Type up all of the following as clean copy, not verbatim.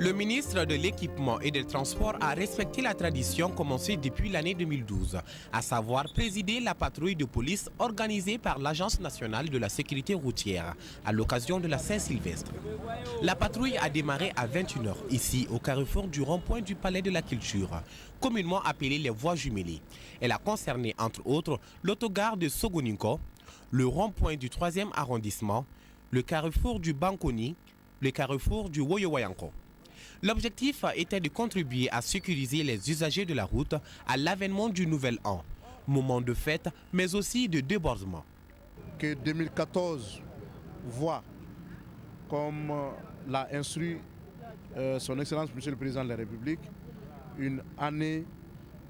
Le ministre de l'Équipement et des Transports a respecté la tradition commencée depuis l'année 2012, à savoir présider la patrouille de police organisée par l'Agence nationale de la sécurité routière à l'occasion de la Saint-Sylvestre. La patrouille a démarré à 21h ici au carrefour du rond-point du Palais de la Culture, communément appelé les voies jumelées. Elle a concerné entre autres l'autogare de Sogoninko, le rond-point du 3e arrondissement, le carrefour du Bankoni, le carrefour du Woyowayanko. L'objectif était de contribuer à sécuriser les usagers de la route à l'avènement du nouvel an, moment de fête mais aussi de débordement. Que 2014 voit, comme l'a instruit son Excellence Monsieur le Président de la République, une année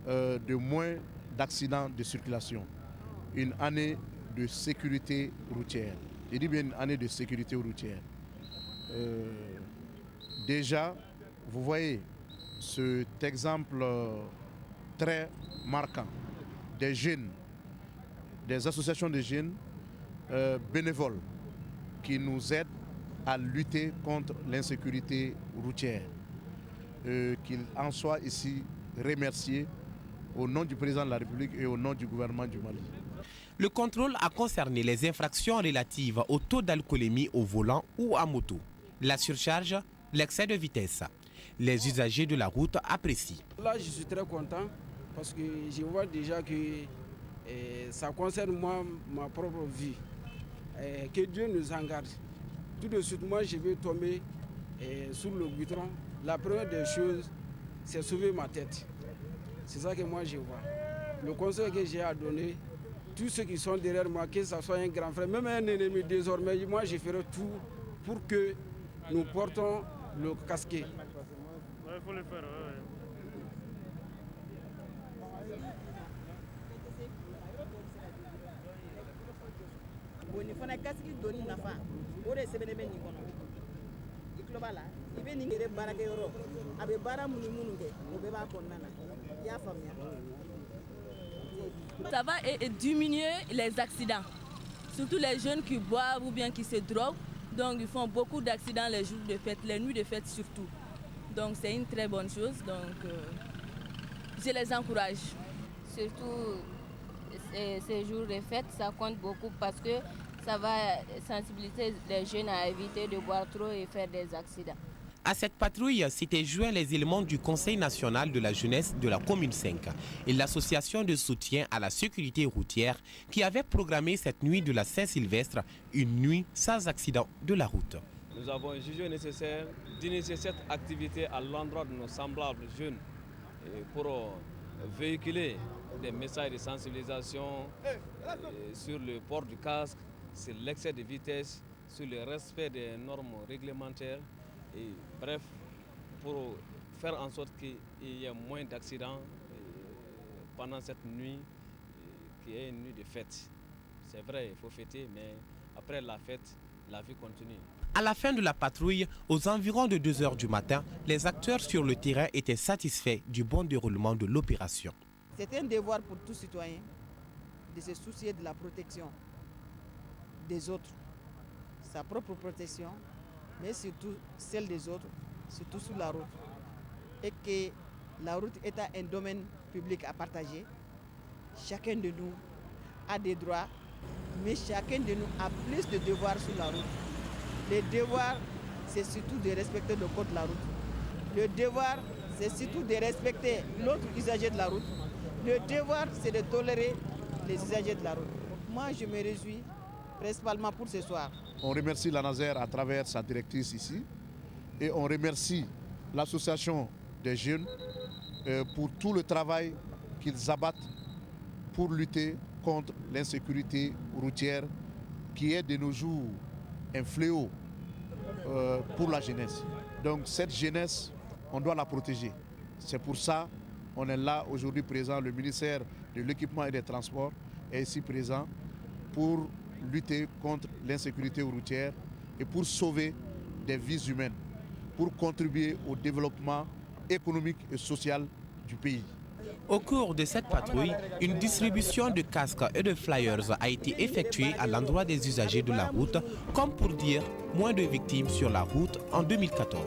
de moins d'accidents de circulation, une année de sécurité routière. Je dis bien une année de sécurité routière. Déjà, vous voyez cet exemple très marquant des jeunes, des associations de jeunes bénévoles qui nous aident à lutter contre l'insécurité routière. Qu'ils en soient ici remerciés au nom du président de la République et au nom du gouvernement du Mali. Le contrôle a concerné les infractions relatives au taux d'alcoolémie au volant ou à moto, la surcharge, l'excès de vitesse. Les usagers de la route apprécient. Là, je suis très content parce que je vois déjà que ça concerne moi, ma propre vie. Que Dieu nous en garde. Tout de suite, moi, je vais tomber sur le goudron. La première des choses, c'est sauver ma tête. C'est ça que moi, je vois. Le conseil que j'ai à donner, tous ceux qui sont derrière moi, que ce soit un grand frère, même un ennemi désormais, moi, je ferai tout pour que nous portons le casquet. Il faut le faire, ouais. Ça va diminuer les accidents, surtout les jeunes qui boivent ou bien qui se droguent. Donc ils font beaucoup d'accidents les jours de fête, les nuits de fête surtout. Donc c'est une très bonne chose, donc je les encourage. Surtout ces jours de fête, ça compte beaucoup parce que ça va sensibiliser les jeunes à éviter de boire trop et faire des accidents. À cette patrouille s'étaient joints les éléments du Conseil national de la jeunesse de la commune 5 et l'association de soutien à la sécurité routière qui avait programmé cette nuit de la Saint-Sylvestre une nuit sans accident de la route. Nous avons jugé nécessaire d'initier cette activité à l'endroit de nos semblables jeunes pour véhiculer des messages de sensibilisation sur le port du casque, sur l'excès de vitesse, sur le respect des normes réglementaires. Et bref, pour faire en sorte qu'il y ait moins d'accidents pendant cette nuit qui est une nuit de fête. C'est vrai, il faut fêter, mais après la fête, la vie continue. À la fin de la patrouille, aux environs de 2 h du matin, les acteurs sur le terrain étaient satisfaits du bon déroulement de l'opération. C'est un devoir pour tout citoyen de se soucier de la protection des autres, sa propre protection, mais surtout celle des autres, surtout sur la route. Et que la route étant un domaine public à partager, chacun de nous a des droits, mais chacun de nous a plus de devoirs sur la route. Le devoir, c'est surtout de respecter le code de la route. Le devoir, c'est surtout de respecter l'autre usager de la route. Le devoir, c'est de tolérer les usagers de la route. Moi, je me réjouis principalement pour ce soir. On remercie la Naser à travers sa directrice ici et on remercie l'association des jeunes pour tout le travail qu'ils abattent pour lutter contre l'insécurité routière qui est de nos jours un fléau pour la jeunesse. Donc cette jeunesse, on doit la protéger. C'est pour ça qu'on est là aujourd'hui présent. Le ministère de l'Équipement et des Transports est ici présent pour lutter contre l'insécurité routière et pour sauver des vies humaines, pour contribuer au développement économique et social du pays. Au cours de cette patrouille, une distribution de casques et de flyers a été effectuée à l'endroit des usagers de la route, comme pour dire moins de victimes sur la route en 2014.